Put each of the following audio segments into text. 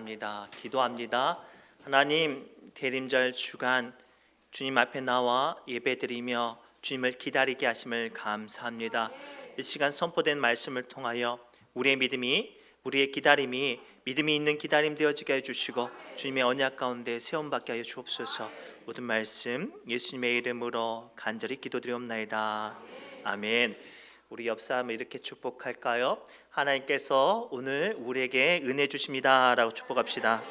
감사합니다. 기도합니다. 하나님, 대림절 주간 주님 앞에 나와 예배드리며 주님을 기다리게 하심을 감사합니다. 이 시간 선포된 말씀을 통하여 우리의 기다림이 믿음이 있는 기다림 되어지게 해주시고 주님의 언약 가운데 세움받게 하여 주옵소서. 모든 말씀 예수님의 이름으로 간절히 기도드리옵나이다. 아멘. 우리 옆 사람을 이렇게 축복할까요? 하나님께서 오늘 우리에게 은혜 주십니다 라고 축복합시다.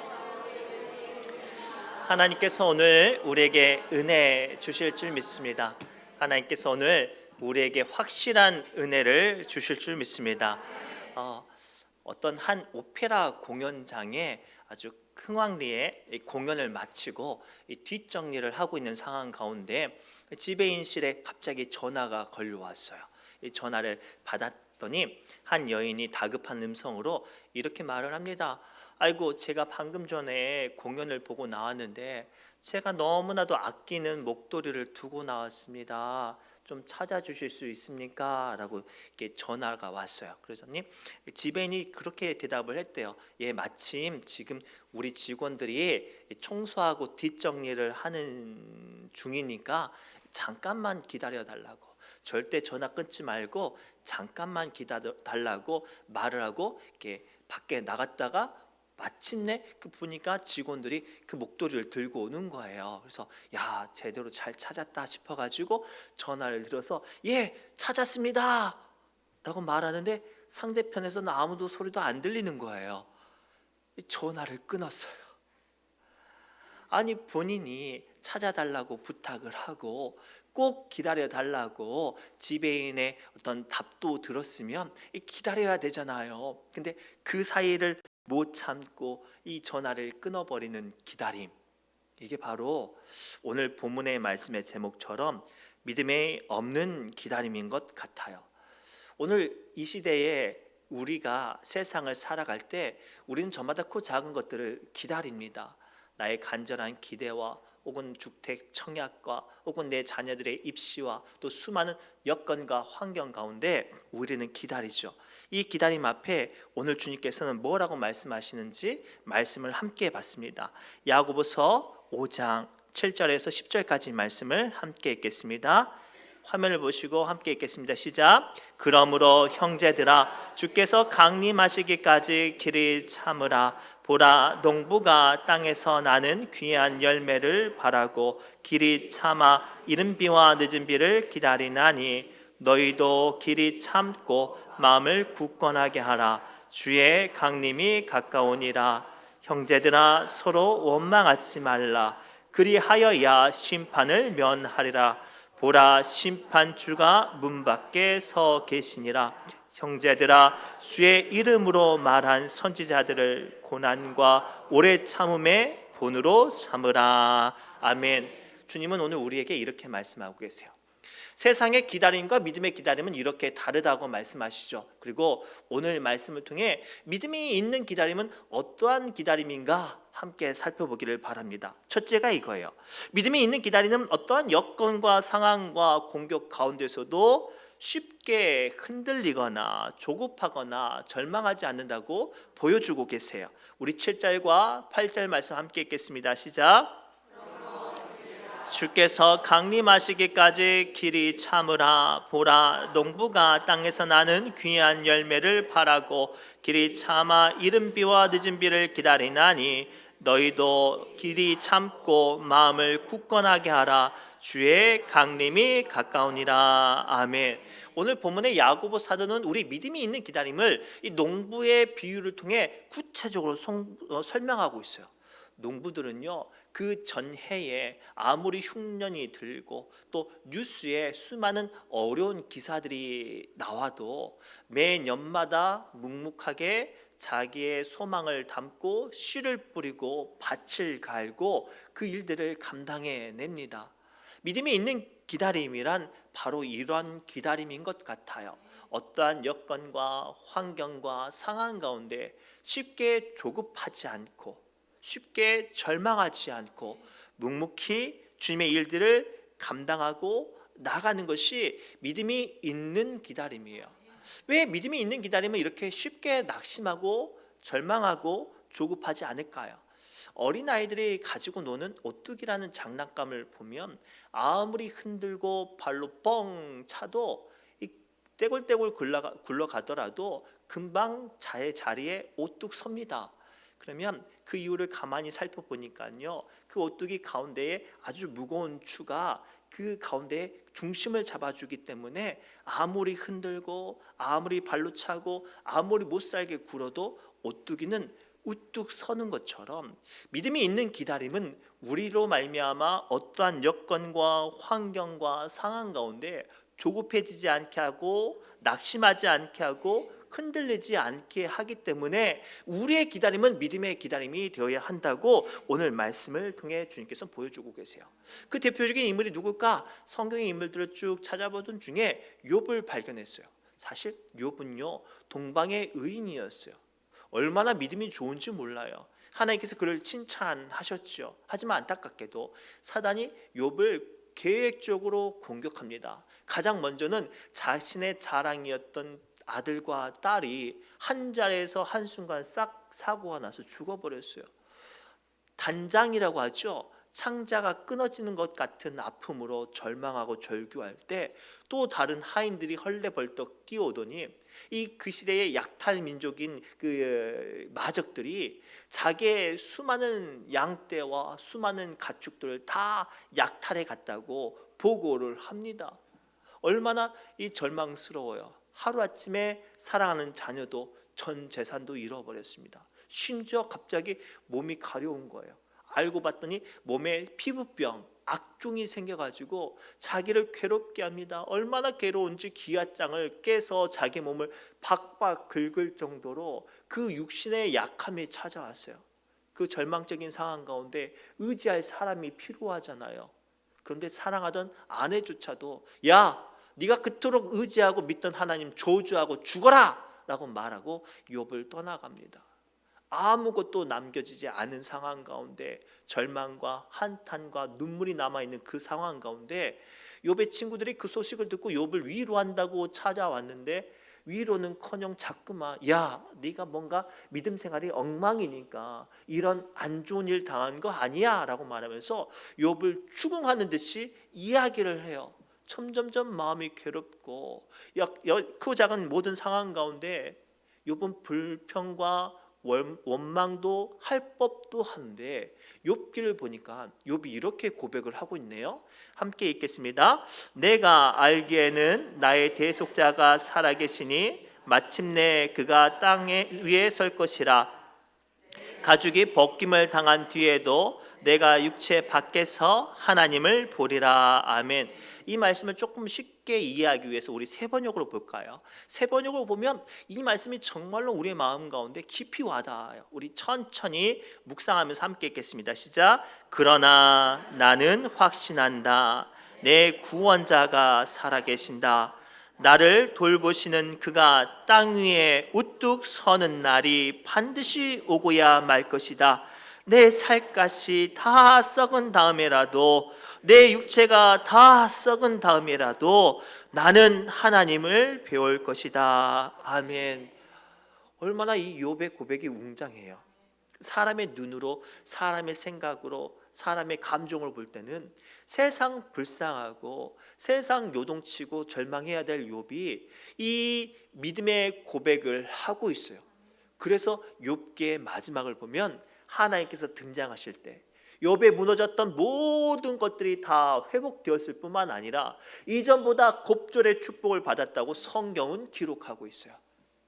하나님께서 오늘 우리에게 은혜 주실 줄 믿습니다. 하나님께서 오늘 우리에게 확실한 은혜를 주실 줄 믿습니다. 어떤 한 오페라 공연장에 아주 흥왕리에 공연을 마치고 뒷정리를 하고 있는 상황 가운데 지배인실에 갑자기 전화가 걸려왔어요. 이 전화를 받았더니 한 여인이 다급한 음성으로 이렇게 말을 합니다. 아이고, 제가 방금 전에 공연을 보고 나왔는데 제가 너무나도 아끼는 목도리를 두고 나왔습니다. 좀 찾아주실 수 있습니까? 라고 이렇게 전화가 왔어요. 그래서 지배인이 그렇게 대답을 했대요. 예, 마침 지금 우리 직원들이 청소하고 뒷정리를 하는 중이니까 잠깐만 기다려 달라고, 절대 전화 끊지 말고 잠깐만 기다려 달라고 말을 하고 이렇게 밖에 나갔다가 마침내 보니까 직원들이 그 목도리를 들고 오는 거예요. 그래서 야, 제대로 잘 찾았다 싶어가지고 전화를 들어서 예, 찾았습니다 라고 말하는데 상대편에서는 아무도 소리도 안 들리는 거예요. 전화를 끊었어요. 아니, 본인이 찾아달라고 부탁을 하고 꼭 기다려달라고 지배인의 어떤 답도 들었으면 기다려야 되잖아요. 근데 그 사이를 못 참고 이 전화를 끊어버리는 기다림, 이게 바로 오늘 본문의 말씀의 제목처럼 믿음에 없는 기다림인 것 같아요. 오늘 이 시대에 우리가 세상을 살아갈 때 우리는 저마다 코 작은 것들을 기다립니다. 나의 간절한 기대와 혹은 주택 청약과 혹은 내 자녀들의 입시와 또 수많은 여건과 환경 가운데 우리는 기다리죠. 이 기다림 앞에 오늘 주님께서는 뭐라고 말씀하시는지 말씀을 함께 봤습니다. 야고보서 5장 7절에서 10절까지 말씀을 함께 읽겠습니다. 화면을 보시고 함께 읽겠습니다. 시작. 그러므로 형제들아, 주께서 강림하시기까지 길이 참으라. 보라, 농부가 땅에서 나는 귀한 열매를 바라고 길이 참아 이른 비와 늦은 비를 기다리나니 너희도 길이 참고 마음을 굳건하게 하라. 주의 강림이 가까우니라. 형제들아, 서로 원망하지 말라. 그리하여야 심판을 면하리라. 보라, 심판주가 문 밖에 서 계시니라. 형제들아, 주의 이름으로 말한 선지자들을 고난과 오래 참음의 본으로 삼으라. 아멘. 주님은 오늘 우리에게 이렇게 말씀하고 계세요. 세상의 기다림과 믿음의 기다림은 이렇게 다르다고 말씀하시죠. 그리고 오늘 말씀을 통해 믿음이 있는 기다림은 어떠한 기다림인가 함께 살펴보기를 바랍니다. 첫째가 이거예요. 믿음이 있는 기다림은 어떠한 여건과 상황과 공격 가운데서도 쉽게 흔들리거나 조급하거나 절망하지 않는다고 보여주고 계세요. 우리 7절과 8절 말씀 함께 읽겠습니다. 시작. 주께서 강림하시기까지 길이 참으라. 보라, 농부가 땅에서 나는 귀한 열매를 바라고 길이 참아 이른 비와 늦은 비를 기다리나니 너희도 길이 참고 마음을 굳건하게 하라. 주의 강림이 가까우니라. 아멘. 오늘 본문의 야고보 사도는 우리 믿음이 있는 기다림을 이 농부의 비유를 통해 구체적으로 설명하고 있어요. 농부들은요, 그 전해에 아무리 흉년이 들고 또 뉴스에 수많은 어려운 기사들이 나와도 매년마다 묵묵하게 자기의 소망을 담고 씨를 뿌리고 밭을 갈고 그 일들을 감당해냅니다. 믿음이 있는 기다림이란 바로 이러한 기다림인 것 같아요. 어떠한 여건과 환경과 상황 가운데 쉽게 조급하지 않고 쉽게 절망하지 않고 묵묵히 주님의 일들을 감당하고 나가는 것이 믿음이 있는 기다림이에요. 왜 믿음이 있는 기다림은 이렇게 쉽게 낙심하고 절망하고 조급하지 않을까요? 어린아이들이 가지고 노는 오뚜기라는 장난감을 보면 아무리 흔들고 발로 뻥 차도 이 떼굴떼굴 굴러가더라도 금방 자리에 오뚝 섭니다. 그러면 그 이유를 가만히 살펴보니까요, 그 오뚜기 가운데에 아주 무거운 추가 그 가운데 중심을 잡아주기 때문에 아무리 흔들고 아무리 발로 차고 아무리 못살게 굴어도 오뚜기는 우뚝 서는 것처럼 믿음이 있는 기다림은 우리로 말미암아 어떠한 여건과 환경과 상황 가운데 조급해지지 않게 하고 낙심하지 않게 하고 흔들리지 않게 하기 때문에 우리의 기다림은 믿음의 기다림이 되어야 한다고 오늘 말씀을 통해 주님께서 보여주고 계세요. 그 대표적인 인물이 누굴까? 성경의 인물들을 쭉 찾아보던 중에 욥을 발견했어요. 사실 욥은요, 동방의 의인이었어요. 얼마나 믿음이 좋은지 몰라요. 하나님께서 그를 칭찬하셨죠. 하지만 안타깝게도 사단이 욥을 계획적으로 공격합니다. 가장 먼저는 자신의 자랑이었던 아들과 딸이 한 자리에서 한순간 싹 사고가 나서 죽어버렸어요. 단장이라고 하죠. 창자가 끊어지는 것 같은 아픔으로 절망하고 절규할 때 또 다른 하인들이 헐레벌떡 뛰어오더니 그 시대의 약탈 민족인 그 마적들이 자기의 수많은 양떼와 수많은 가축들을 다 약탈해 갔다고 보고를 합니다. 얼마나 이 절망스러워요. 하루아침에 사랑하는 자녀도 전 재산도 잃어버렸습니다. 심지어 갑자기 몸이 가려운 거예요. 알고 봤더니 몸에 피부병, 악종이 생겨가지고 자기를 괴롭게 합니다. 얼마나 괴로운지 기아장을 깨서 자기 몸을 박박 긁을 정도로 그 육신의 약함이 찾아왔어요. 그 절망적인 상황 가운데 의지할 사람이 필요하잖아요. 그런데 사랑하던 아내조차도 야, 네가 그토록 의지하고 믿던 하나님 저주하고 죽어라 라고 말하고 욥을 떠나갑니다. 아무것도 남겨지지 않은 상황 가운데 절망과 한탄과 눈물이 남아있는 그 상황 가운데 욥의 친구들이 그 소식을 듣고 욥을 위로한다고 찾아왔는데 위로는커녕 자꾸만 야, 네가 뭔가 믿음 생활이 엉망이니까 이런 안 좋은 일 당한 거 아니야 라고 말하면서 욥을 추궁하는 듯이 이야기를 해요. 점점점 마음이 괴롭고 크고 작은 모든 상황 가운데 욥은 불평과 원망도 할 법도 한데 욥기를 보니까 욥이 이렇게 고백을 하고 있네요. 함께 읽겠습니다. 내가 알기에는 나의 대속자가 살아계시니 마침내 그가 땅 위에 설 것이라. 가죽이 벗김을 당한 뒤에도 내가 육체 밖에서 하나님을 보리라. 아멘. 이 말씀을 조금 쉽게 이해하기 위해서 우리 세 번역으로 볼까요? 세 번역으로 보면 이 말씀이 정말로 우리의 마음 가운데 깊이 와닿아요. 우리 천천히 묵상하면서 함께 읽겠습니다. 시작. 그러나 나는 확신한다. 내 구원자가 살아계신다. 나를 돌보시는 그가 땅 위에 우뚝 서는 날이 반드시 오고야 말 것이다. 내 살갗이 다 썩은 다음에라도 내 육체가 다 썩은 다음에라도 나는 하나님을 배울 것이다. 아멘. 얼마나 이 욥의 고백이 웅장해요. 사람의 눈으로, 사람의 생각으로, 사람의 감정을 볼 때는 세상 불쌍하고 세상 요동치고 절망해야 될 욥이 이 믿음의 고백을 하고 있어요. 그래서 욥기의 마지막을 보면 하나님께서 등장하실 때 욥에 무너졌던 모든 것들이 다 회복되었을 뿐만 아니라 이전보다 곱절의 축복을 받았다고 성경은 기록하고 있어요.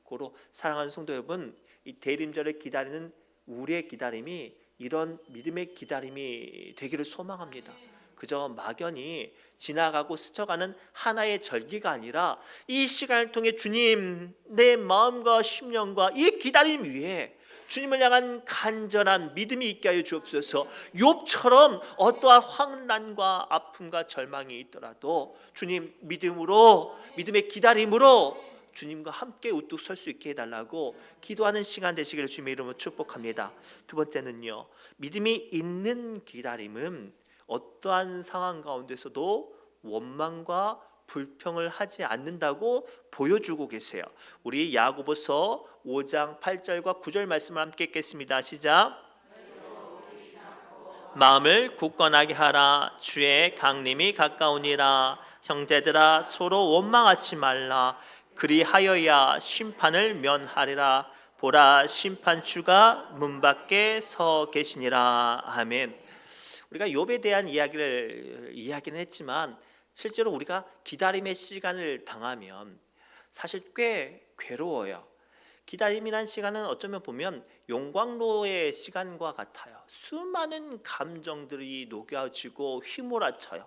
고로 사랑하는 성도 여러분, 이 대림절을 기다리는 우리의 기다림이 이런 믿음의 기다림이 되기를 소망합니다. 그저 막연히 지나가고 스쳐가는 하나의 절기가 아니라 이 시간을 통해 주님, 내 마음과 심령과 이 기다림 위에 주님을 향한 간절한 믿음이 있게 하여 주옵소서. 욥처럼 어떠한 환난과 아픔과 절망이 있더라도 주님 믿음으로, 믿음의 기다림으로 주님과 함께 우뚝 설 수 있게 해달라고 기도하는 시간 되시기를 주님의 이름으로 축복합니다. 두 번째는요, 믿음이 있는 기다림은 어떠한 상황 가운데서도 원망과 불평을 하지 않는다고 보여주고 계세요. 우리 야고보서 5장 8절과 9절 말씀을 함께 읽겠습니다. 시작. 마음을 굳건하게 하라. 주의 강림이 가까우니라. 형제들아 서로 원망하지 말라. 그리하여야 심판을 면하리라. 보라 심판주가 문 밖에 서 계시니라. 아멘. 우리가 욥에 대한 이야기는 했지만 실제로 우리가 기다림의 시간을 당하면 사실 꽤 괴로워요. 기다림이란 시간은 어쩌면 보면 용광로의 시간과 같아요. 수많은 감정들이 녹여지고 휘몰아쳐요.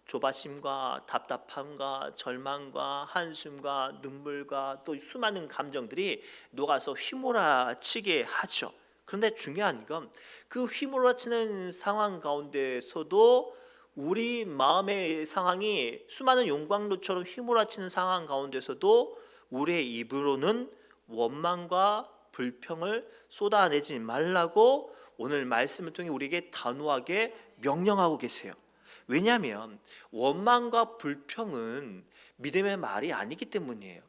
조바심과 답답함과 절망과 한숨과 눈물과 또 수많은 감정들이 녹아서 휘몰아치게 하죠. 그런데 중요한 건 그 휘몰아치는 상황 가운데서도 우리 마음의 상황이 수많은 용광로처럼 휘몰아치는 상황 가운데서도 우리의 입으로는 원망과 불평을 쏟아내지 말라고 오늘 말씀을 통해 우리에게 단호하게 명령하고 계세요. 왜냐하면 원망과 불평은 믿음의 말이 아니기 때문이에요.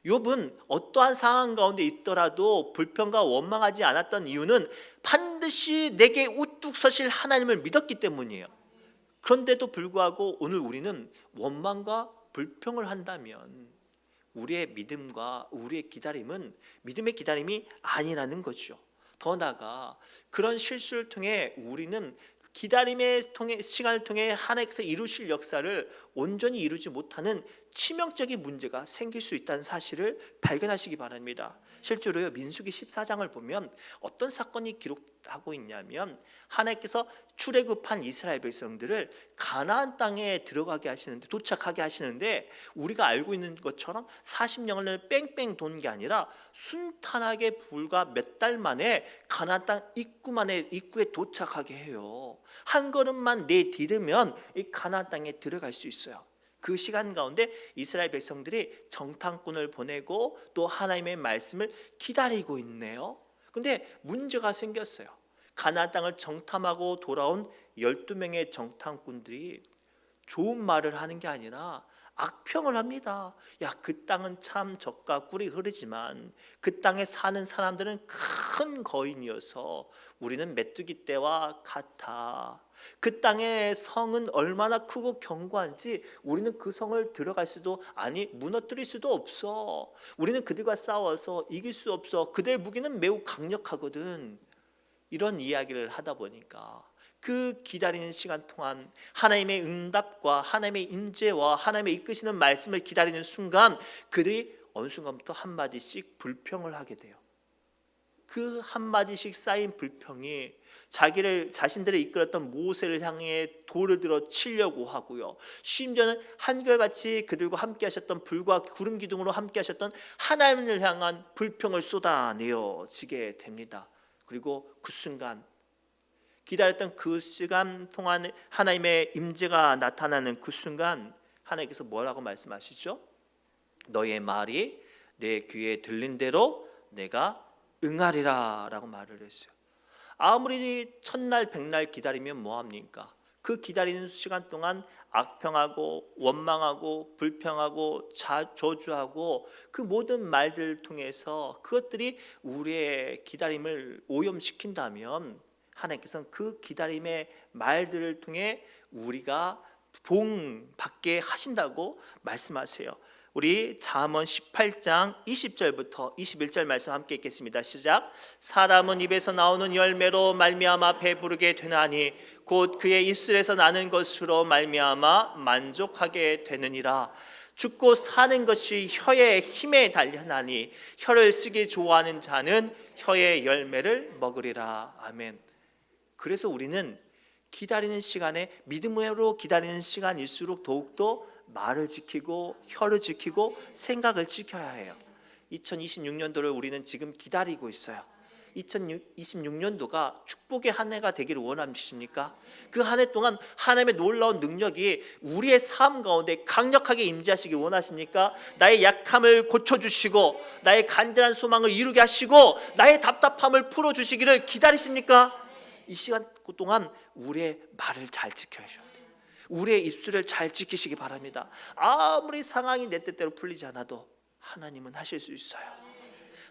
욥은 어떠한 상황 가운데 있더라도 불평과 원망하지 않았던 이유는 반드시 내게 우뚝 서실 하나님을 믿었기 때문이에요. 그런데도 불구하고 오늘 우리는 원망과 불평을 한다면 우리의 믿음과 우리의 기다림은 믿음의 기다림이 아니라는 거죠. 더 나아가 그런 실수를 통해 우리는 기다림의 시간을 통해 하나님께서 이루실 역사를 온전히 이루지 못하는 치명적인 문제가 생길 수 있다는 사실을 발견하시기 바랍니다. 실제로요, 민수기 14장을 보면 어떤 사건이 기록하고 있냐면 하나님께서 출애굽한 이스라엘 백성들을 가나안 땅에 들어가게 하시는데, 도착하게 하시는데 우리가 알고 있는 것처럼 40년을 뺑뺑 도는 게 아니라 순탄하게 불과 몇 달 만에 가나안 땅 입구에 도착하게 해요. 한 걸음만 내디디면 이 가나안 땅에 들어갈 수 있어요. 그 시간 가운데 이스라엘 백성들이 정탐꾼을 보내고 또 하나님의 말씀을 기다리고 있네요. 근데 문제가 생겼어요. 가나안 땅을 정탐하고 돌아온 12명의 정탐꾼들이 좋은 말을 하는 게 아니라 악평을 합니다. 야, 그 땅은 참 젖과 꿀이 흐르지만 그 땅에 사는 사람들은 큰 거인이어서 우리는 메뚜기 떼와 같아. 그 땅의 성은 얼마나 크고 견고한지 우리는 그 성을 들어갈 수도, 아니 무너뜨릴 수도 없어. 우리는 그들과 싸워서 이길 수 없어. 그들의 무기는 매우 강력하거든. 이런 이야기를 하다 보니까 그 기다리는 시간 동안 하나님의 응답과 하나님의 임재와 하나님의 이끄시는 말씀을 기다리는 순간 그들이 어느 순간부터 한마디씩 불평을 하게 돼요. 그 한마디씩 쌓인 불평이 자신들을 이끌었던 모세를 향해 돌을 들어 치려고 하고요. 심지어는 한결같이 그들과 함께 하셨던 불과 구름 기둥으로 함께 하셨던 하나님을 향한 불평을 쏟아내어지게 됩니다. 그리고 그 순간, 기다렸던 그 시간 동안 하나님의 임재가 나타나는 그 순간 하나님께서 뭐라고 말씀하시죠? 너의 말이 내 귀에 들린 대로 내가 응하리라 라고 말을 했어요. 아무리 천날 백날 기다리면 뭐합니까? 그 기다리는 시간 동안 악평하고 원망하고 불평하고 저주하고 그 모든 말들을 통해서 그것들이 우리의 기다림을 오염시킨다면 하나님께서는 그 기다림의 말들을 통해 우리가 복받게 하신다고 말씀하세요. 우리 잠언 18장 20절부터 21절 말씀 함께 읽겠습니다. 시작. 사람은 입에서 나오는 열매로 말미암아 배부르게 되나니 곧 그의 입술에서 나는 것으로 말미암아 만족하게 되느니라. 죽고 사는 것이 혀의 힘에 달려나니 혀를 쓰기 좋아하는 자는 혀의 열매를 먹으리라. 아멘. 그래서 우리는 기다리는 시간에 믿음으로 기다리는 시간일수록 더욱더 말을 지키고 혀를 지키고 생각을 지켜야 해요. 2026년도를 우리는 지금 기다리고 있어요. 2026년도가 축복의 한 해가 되기를 원하십니까? 그 한 해 동안 하나님의 놀라운 능력이 우리의 삶 가운데 강력하게 임재하시기 원하십니까? 나의 약함을 고쳐주시고 나의 간절한 소망을 이루게 하시고 나의 답답함을 풀어주시기를 기다리십니까? 이 시간 동안 우리의 말을 잘 지켜야 돼요. 우리의 입술을 잘 지키시기 바랍니다. 아무리 상황이 내 뜻대로 풀리지 않아도 하나님은 하실 수 있어요.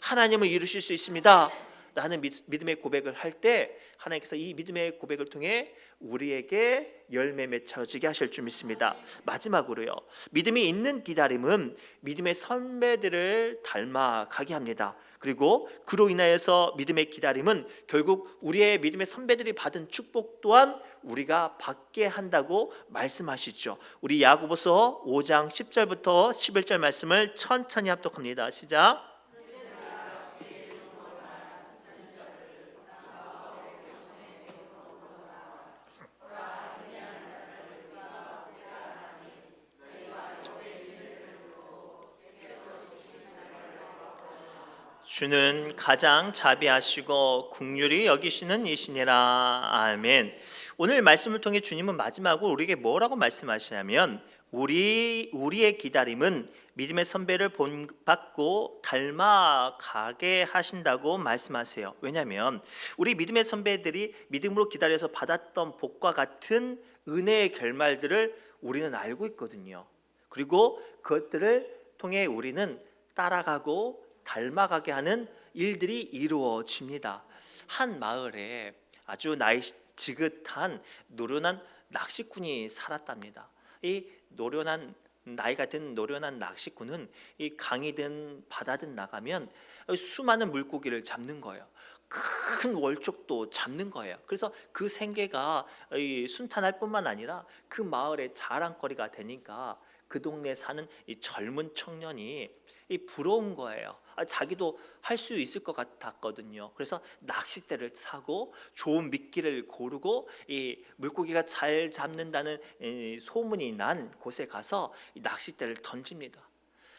하나님은 이루실 수 있습니다 라는 믿음의 고백을 할 때 하나님께서 이 믿음의 고백을 통해 우리에게 열매 맺혀지게 하실 줄 믿습니다. 마지막으로요, 믿음이 있는 기다림은 믿음의 선배들을 닮아가게 합니다. 그리고 그로 인하여서 믿음의 기다림은 결국 우리의 믿음의 선배들이 받은 축복 또한 우리가 받게 한다고 말씀하시죠. 우리 야고보서 5장 10절부터 11절 말씀을 천천히 합독합니다. 시작. 주는 가장 자비하시고 긍휼히 여기시는 이시니라. 아멘. 오늘 말씀을 통해 주님은 마지막으로 우리에게 뭐라고 말씀하시냐면 우리의 기다림은 믿음의 선배를 본받고 닮아가게 하신다고 말씀하세요. 왜냐하면 우리 믿음의 선배들이 믿음으로 기다려서 받았던 복과 같은 은혜의 결말들을 우리는 알고 있거든요. 그리고 그것들을 통해 우리는 따라가고 닮아가게 하는 일들이 이루어집니다. 한 마을에 아주 나이 지긋한 노련한 낚시꾼이 살았답니다. 이 나이가 든 노련한 낚시꾼은 이 강이든 바다든 나가면 수많은 물고기를 잡는 거예요. 큰 월족도 잡는 거예요. 그래서 그 생계가 순탄할 뿐만 아니라 그 마을의 자랑거리가 되니까 그 동네에 사는 이 젊은 청년이 부러운 거예요. 자기도 할 수 있을 것 같았거든요. 그래서 낚싯대를 사고 좋은 미끼를 고르고 이 물고기가 잘 잡는다는 소문이 난 곳에 가서 이 낚싯대를 던집니다.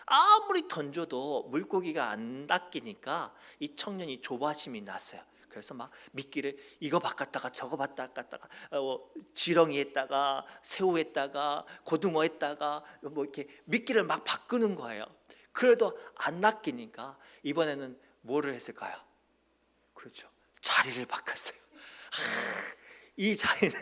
아무리 던져도 물고기가 안 낚이니까 이 청년이 조바심이 났어요. 그래서 막 미끼를 이거 바꿨다가 저거 바꿨다가 지렁이에다가 새우에다가 고등어에다가 뭐 이렇게 미끼를 막 바꾸는 거예요. 그래도 안 낚이니까 이번에는 뭐를 했을까요? 그렇죠, 자리를 바꿨어요. 이 자리는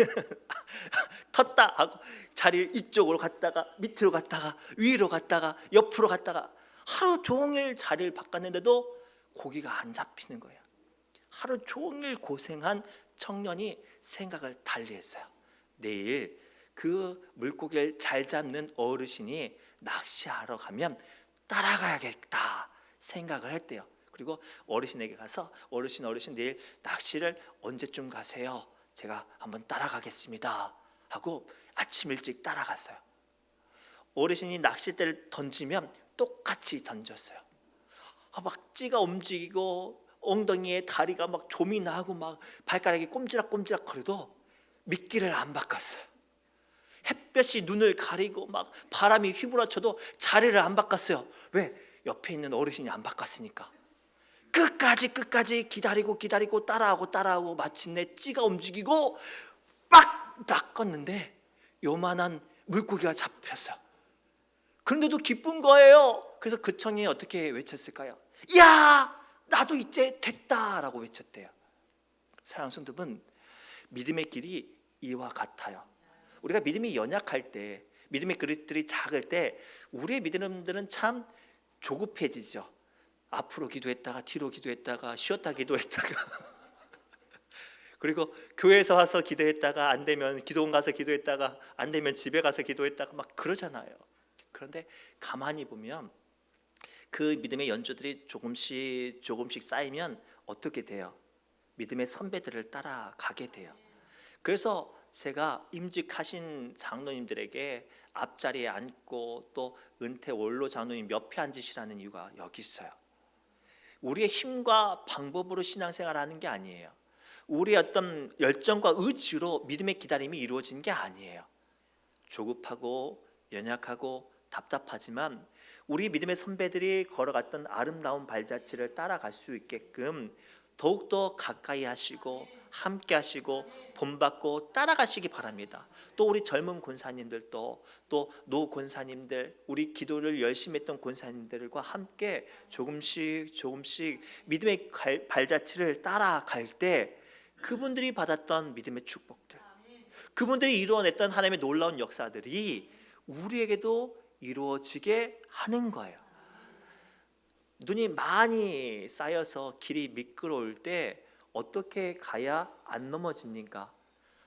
텄다 하고 자리를 이쪽으로 갔다가 밑으로 갔다가 위로 갔다가 옆으로 갔다가 하루 종일 자리를 바꿨는데도 고기가 안 잡히는 거예요. 하루 종일 고생한 청년이 생각을 달리했어요. 내일 그 물고기를 잘 잡는 어르신이 낚시하러 가면 따라가야겠다 생각을 했대요. 그리고 어르신에게 가서 어르신 내일 낚시를 언제쯤 가세요? 제가 한번 따라가겠습니다 하고 아침 일찍 따라갔어요. 어르신이 낚싯대를 던지면 똑같이 던졌어요. 막 찌가 움직이고 엉덩이에 다리가 막 좀이 나고 막 발가락이 꼼지락꼼지락 거려도 미끼를 안 바꿨어요. 햇볕이 눈을 가리고 막 바람이 휘몰아쳐도 자리를 안 바꿨어요. 왜? 옆에 있는 어르신이 안 바꿨으니까. 끝까지 기다리고 따라하고 마침내 찌가 움직이고 빡 낚았는데 요만한 물고기가 잡혔어요. 그런데도 기쁜 거예요. 그래서 그 청년이 어떻게 외쳤을까요? 야, 나도 이제 됐다라고 외쳤대요. 사랑하는 성도분, 믿음의 길이 이와 같아요. 우리가 믿음이 연약할 때, 믿음의 그릇들이 작을 때 우리의 믿음들은 참 조급해지죠. 앞으로 기도했다가 뒤로 기도했다가 쉬었다 기도했다가 그리고 교회에서 와서 기도했다가 안 되면 기도원 가서 기도했다가 안 되면 집에 가서 기도했다가 막 그러잖아요. 그런데 가만히 보면 그 믿음의 연조들이 조금씩 쌓이면 어떻게 돼요? 믿음의 선배들을 따라가게 돼요. 그래서 제가 임직하신 장로님들에게 앞자리에 앉고 또 은퇴 원로 장로님 옆에 앉으시라는 이유가 여기 있어요. 우리의 힘과 방법으로 신앙생활하는 게 아니에요. 우리의 어떤 열정과 의지로 믿음의 기다림이 이루어진 게 아니에요. 조급하고 연약하고 답답하지만 우리 믿음의 선배들이 걸어갔던 아름다운 발자취를 따라갈 수 있게끔 더욱더 가까이 하시고 함께 하시고 본받고 따라가시기 바랍니다. 또 우리 젊은 권사님들도 또 노 권사님들, 우리 기도를 열심히 했던 권사님들과 함께 조금씩 믿음의 발자취를 따라갈 때 그분들이 받았던 믿음의 축복들, 그분들이 이루어냈던 하나님의 놀라운 역사들이 우리에게도 이루어지게 하는 거예요. 눈이 많이 쌓여서 길이 미끄러울 때 어떻게 가야 안 넘어집니까?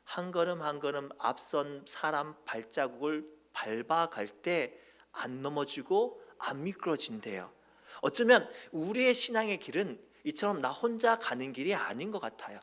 한 걸음 한 걸음 앞선 사람 발자국을 밟아갈 때 안 넘어지고 안 미끄러진대요. 어쩌면 우리의 신앙의 길은 이처럼 나 혼자 가는 길이 아닌 것 같아요.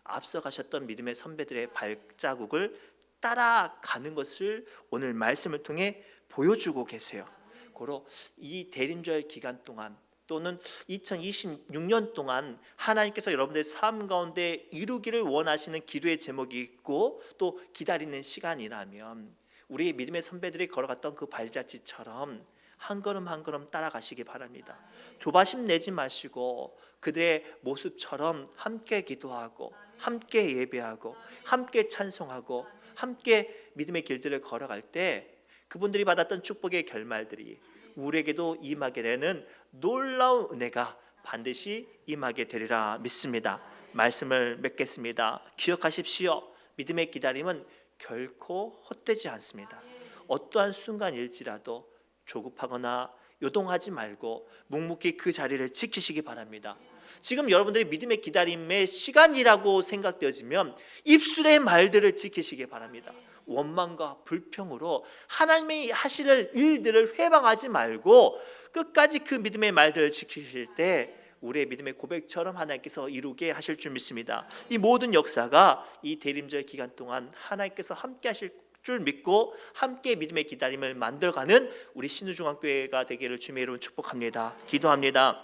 앞서 가셨던 믿음의 선배들의 발자국을 따라가는 것을 오늘 말씀을 통해 보여주고 계세요. 고로 이 대림절 기간 동안 또는 2026년 동안 하나님께서 여러분들의 삶 가운데 이루기를 원하시는 기도의 제목이 있고 또 기다리는 시간이라면 우리 믿음의 선배들이 걸어갔던 그 발자취처럼 한 걸음 한 걸음 따라가시기 바랍니다. 조바심 내지 마시고 그들의 모습처럼 함께 기도하고 함께 예배하고 함께 찬송하고 함께 믿음의 길들을 걸어갈 때 그분들이 받았던 축복의 결말들이 우리에게도 임하게 되는 놀라운 은혜가 반드시 임하게 되리라 믿습니다. 말씀을 맺겠습니다. 기억하십시오. 믿음의 기다림은 결코 헛되지 않습니다. 어떠한 순간일지라도 조급하거나 요동하지 말고 묵묵히 그 자리를 지키시기 바랍니다. 지금 여러분들이 믿음의 기다림의 시간이라고 생각되어지면 입술의 말들을 지키시기 바랍니다. 원망과 불평으로 하나님이 하실 일들을 회방하지 말고 끝까지 그 믿음의 말들을 지키실 때 우리의 믿음의 고백처럼 하나님께서 이루게 하실 줄 믿습니다. 이 모든 역사가 이 대림절 기간 동안 하나님께서 함께 하실 줄 믿고 함께 믿음의 기다림을 만들어가는 우리 신우중앙교회가 되기를 주님의 이름으로 축복합니다. 기도합니다.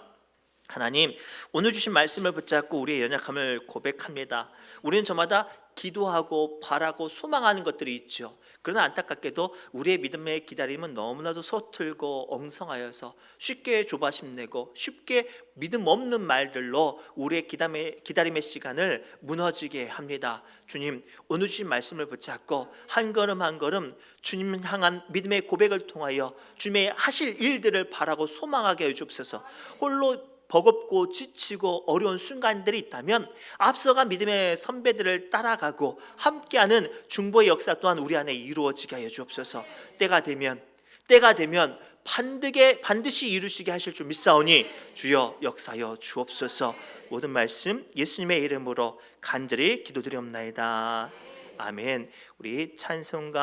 하나님, 오늘 주신 말씀을 붙잡고 우리의 연약함을 고백합니다. 우리는 저마다 기도하고 바라고 소망하는 것들이 있죠. 그러나 안타깝게도 우리의 믿음의 기다림은 너무나도 서툴고 엉성하여서 쉽게 조바심 내고 쉽게 믿음 없는 말들로 우리의 기다림의 시간을 무너지게 합니다. 주님, 오늘 주신 말씀을 붙잡고 한 걸음 한 걸음 주님 향한 믿음의 고백을 통하여 주님의 하실 일들을 바라고 소망하게 해 주옵소서. 홀로 버겁고 지치고 어려운 순간들이 있다면 앞서간 믿음의 선배들을 따라가고 함께하는 중보의 역사 또한 우리 안에 이루어지게 하여 주옵소서. 때가 되면 반드시 이루시게 하실 줄 믿사오니 주여 역사하여 주옵소서. 모든 말씀 예수님의 이름으로 간절히 기도드리옵나이다. 아멘. 우리 찬송가